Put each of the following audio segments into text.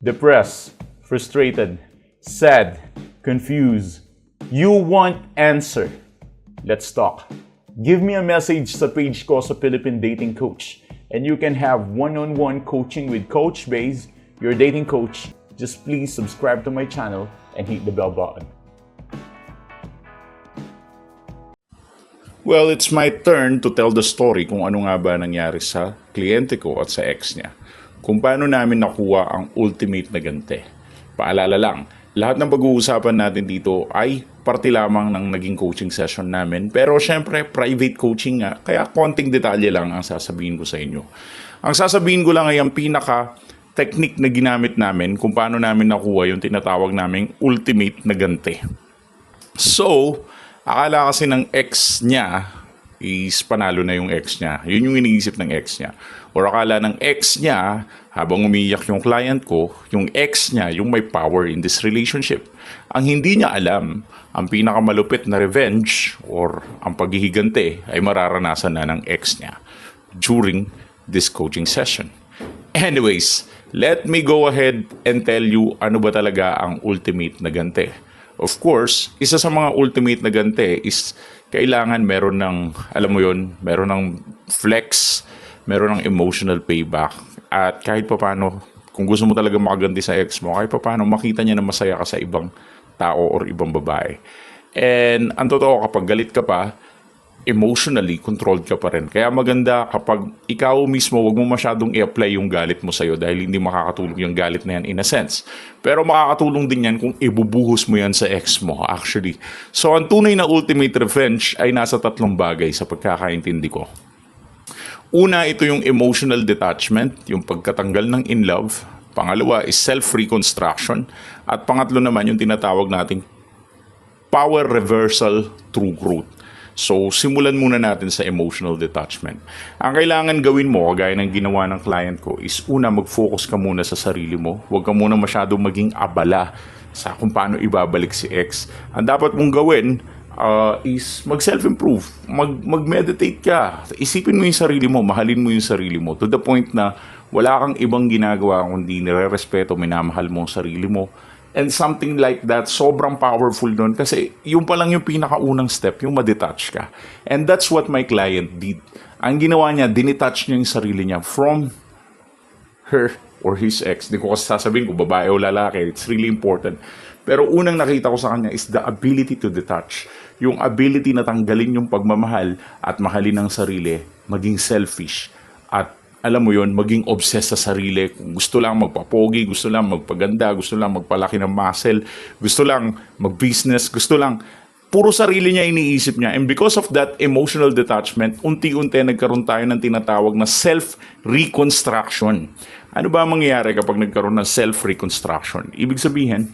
depressed, frustrated, sad, confused. You want answer. Let's talk. Give me a message sa page ko sa Philippine Dating Coach and you can have one-on-one coaching with Coach Baze, your dating coach. Just please subscribe to my channel and hit the bell button. Well, it's my turn to tell the story kung ano nga ba nangyari sa kliyente ko at sa ex niya. Kung paano namin nakuha ang ultimate na ganti. Paalala lang, lahat ng pag-uusapan natin dito ay parte lamang ng naging coaching session namin. Pero syempre, private coaching nga, kaya konting detalye lang ang sasabihin ko sa inyo. Ang sasabihin ko lang ay ang pinaka-technique na ginamit namin kung paano namin nakuha yung tinatawag naming ultimate na ganti. So, akala kasi ng ex niya is panalo na yung ex niya. Yun yung iniisip ng ex niya. Or akala ng ex niya, habang umiiyak yung client ko, yung ex niya yung may power in this relationship. Ang hindi niya alam, ang pinakamalupit na revenge or ang paghihiganti ay mararanasan na ng ex niya during this coaching session. Anyways, let me go ahead and tell you ano ba talaga ang ultimate na ganti. Of course, isa sa mga ultimate na ganti is kailangan meron ng, alam mo yun, meron ng flex, meron ng emotional payback. At kahit pa paano, kung gusto mo talaga makaganti sa ex mo, kahit pa paano makita niya na masaya ka sa ibang tao or ibang babae. And ang totoo, kapag galit ka pa, emotionally controlled ka pa rin. Kaya maganda kapag ikaw mismo, wag mo masyadong i-apply yung galit mo sa'yo dahil hindi makakatulong yung galit na yan in a sense. Pero makakatulong din yan kung ibubuhos mo yan sa ex mo actually. So ang tunay na ultimate revenge ay nasa tatlong bagay sa pagkakaintindi ko. Una, ito yung emotional detachment, yung pagkatanggal ng in love. Pangalawa is self-reconstruction. At pangatlo naman yung tinatawag nating power reversal through growth. So, simulan muna natin sa emotional detachment. Ang kailangan gawin mo, kagaya ng ginawa ng client ko, is una, mag-focus ka muna sa sarili mo. Huwag ka muna masyadong maging abala sa kung paano ibabalik si ex. Ang dapat mong gawin is mag-self-improve. Mag-meditate ka. Isipin mo yung sarili mo, mahalin mo yung sarili mo. To the point na wala kang ibang ginagawa kundi nire-respeto, minamahal mo ang sarili mo. And something like that, sobrang powerful doon kasi yung pa lang yung pinakaunang step, yung ma-detach ka. And that's what my client did. Ang ginawa niya, dinetach niya yung sarili niya from her or his ex. Hindi ko kasi sasabihin kung babae o lalaki. It's really important. Pero unang nakita ko sa kanya is the ability to detach. Yung ability na tanggalin yung pagmamahal at mahalin ang sarili, maging selfish. At alam mo yon, maging obsessed sa sarili. Kung gusto lang magpapogi, gusto lang magpaganda, gusto lang magpalaki ng muscle, gusto lang mag-business, gusto lang, puro sarili niya iniisip niya. And because of that emotional detachment, unti-unti nagkaroon tayo ng tinatawag na self-reconstruction. Ano ba mangyayari kapag nagkaroon ng self-reconstruction? Ibig sabihin,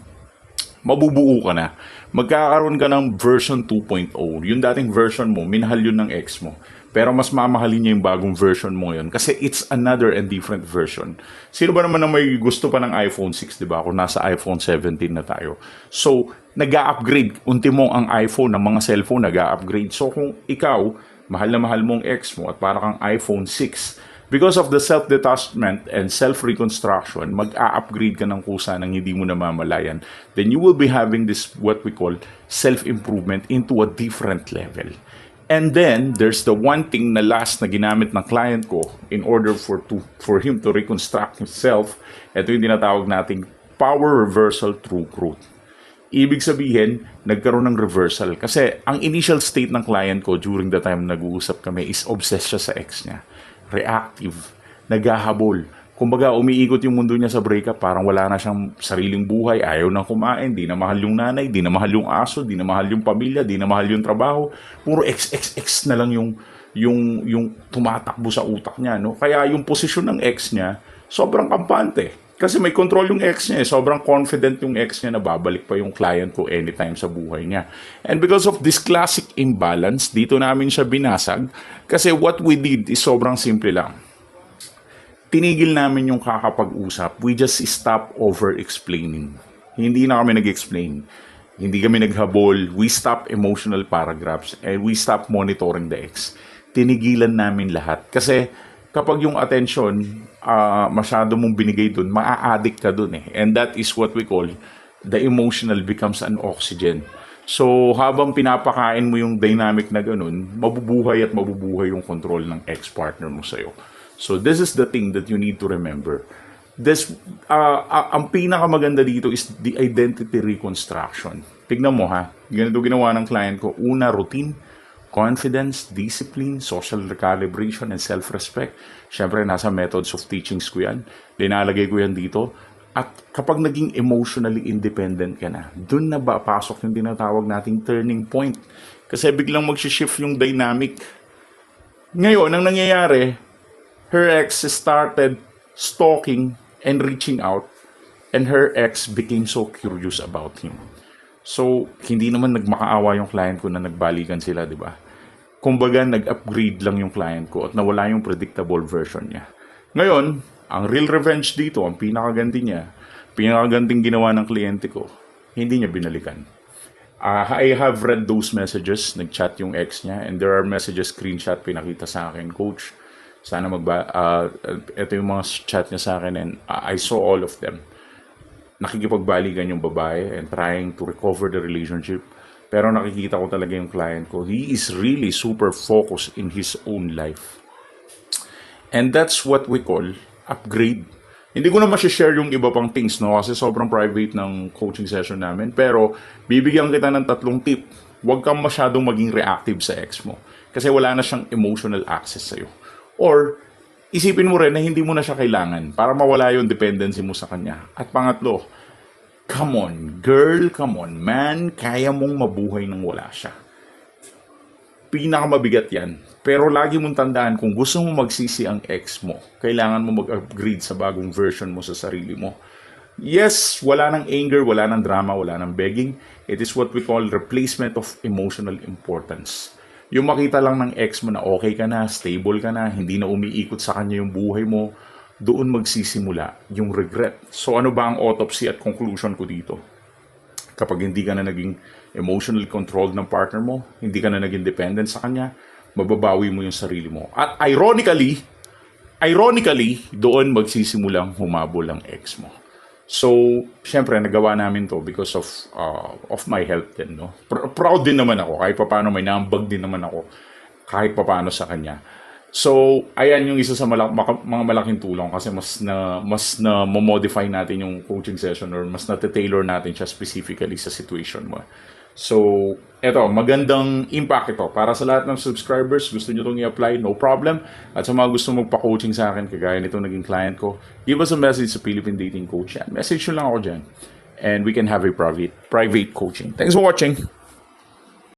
mabubuo ka na. Magkakaroon ka ng version 2.0. Yung dating version mo, minahal yun ng ex mo. Pero mas mamahalin niya yung bagong version mo yun. Kasi it's another and different version. Sino ba naman na may gusto pa ng iPhone 6, di ba? Kung nasa iPhone 17 na tayo. So, nag-a-upgrade. Unti mo ang iPhone, ng mga cellphone, nag-a-upgrade. So, kung ikaw, mahal na mahal mong ex mo at para kang iPhone 6, because of the self-detachment and self-reconstruction, mag-a-upgrade ka ng kusa ng hindi mo namamalayan. Then you will be having this, what we call, self-improvement into a different level. And then, there's the one thing na last na ginamit ng client ko in order for him to reconstruct himself. Ito yung tinatawag nating power reversal through growth. Ibig sabihin, nagkaroon ng reversal. Kasi ang initial state ng client ko during the time nag-uusap kami is obsessed siya sa ex niya. Reactive, naghahabol. Kumbaga, umiikot yung mundo niya sa breakup, parang wala na siyang sariling buhay, ayaw nang kumain, di na mahal yung nanay, di na mahal yung aso, di na mahal yung pamilya, di na mahal yung trabaho. Puro ex na lang yung tumatakbo sa utak niya, no? Kaya yung posisyon ng ex niya, sobrang kampante. Kasi may control yung ex niya, sobrang confident yung ex niya na babalik pa yung client ko anytime sa buhay niya. And because of this classic imbalance, dito namin siya binasag. Kasi what we did is sobrang simple lang. Tinigil namin yung kakapag-usap. We just stop over-explaining. Hindi na kami nag-explain. Hindi kami naghabol. We stop emotional paragraphs and we stop monitoring the ex. Tinigilan namin lahat. Kasi kapag yung attention masyado mong binigay dun, maa-addict ka dun eh. And that is what we call the emotional becomes an oxygen. So, habang pinapakain mo yung dynamic na ganun, mabubuhay at mabubuhay yung control ng ex-partner mo sa'yo. So, this is the thing that you need to remember. Ang pinakamaganda dito is the identity reconstruction. Tignan mo ha, ganito ginawa ng client ko. Una, routine, confidence, discipline, social recalibration, and self-respect. Siyempre, nasa methods of teachings ko yan. Linalagay ko yan dito. At kapag naging emotionally independent ka na, dun na ba pasok yung tinatawag nating turning point. Kasi biglang mag-shift yung dynamic. Ngayon, ang nangyayari, her ex started stalking and reaching out, and her ex became so curious about him. So, hindi naman nagmakaawa yung client ko na nagbalikan sila, di ba? Kumbaga, nag-upgrade lang yung client ko at nawala yung predictable version niya. Ngayon, ang real revenge dito, ang pinakaganting ginawa ng kliyente ko, hindi niya binalikan. I have read those messages, nag-chat yung ex niya, and there are messages, screenshot, pinakita sa akin, Coach, sana ito yung mga chat niya sa akin, and I saw all of them. Nakikipagbalikan yung babae and trying to recover the relationship. Pero nakikita ko talaga yung client ko, he is really super focused in his own life. And that's what we call upgrade. Hindi ko na share yung iba pang things, no? Kasi sobrang private ng coaching session namin. Pero bibigyan kita ng 3 tip. Huwag kang masyadong maging reactive sa ex mo. Kasi wala na siyang emotional access sa'yo. Or, isipin mo rin na hindi mo na siya kailangan para mawala yung dependency mo sa kanya. At pangatlo, come on, girl, come on, man, kaya mong mabuhay nang wala siya. Pinakamabigat yan. Pero lagi mong tandaan, kung gusto mo magsisi ang ex mo, kailangan mo mag-upgrade sa bagong version mo sa sarili mo. Yes, wala nang anger, wala nang drama, wala nang begging. It is what we call replacement of emotional importance. Yung makita lang ng ex mo na okay ka na, stable ka na, hindi na umiikot sa kanya yung buhay mo, doon magsisimula yung regret. So ano ba ang autopsy at conclusion ko dito? Kapag hindi ka na naging emotionally controlled ng partner mo, hindi ka na naging dependent sa kanya, mababawi mo yung sarili mo. At ironically, doon magsisimulang humabol ang ex mo. So, syempre, nagawa namin to because of my health din, no? Proud din naman ako, kahit papaano may naambag din naman ako, kahit papaano sa kanya. So, ayan yung isa sa mga malaking tulong kasi mas na modify natin yung coaching session or mas na-tailor natin siya specifically sa situation mo. So, eto, magandang impact ito. Para sa lahat ng subscribers, gusto nyo itong i-apply, no problem. At sa mga gusto magpa-coaching sa akin, kagaya nito naging client ko, give us a message sa Philippine Dating Coach. Yan. Message nyo lang ako dyan. And we can have a private coaching. Thanks for watching.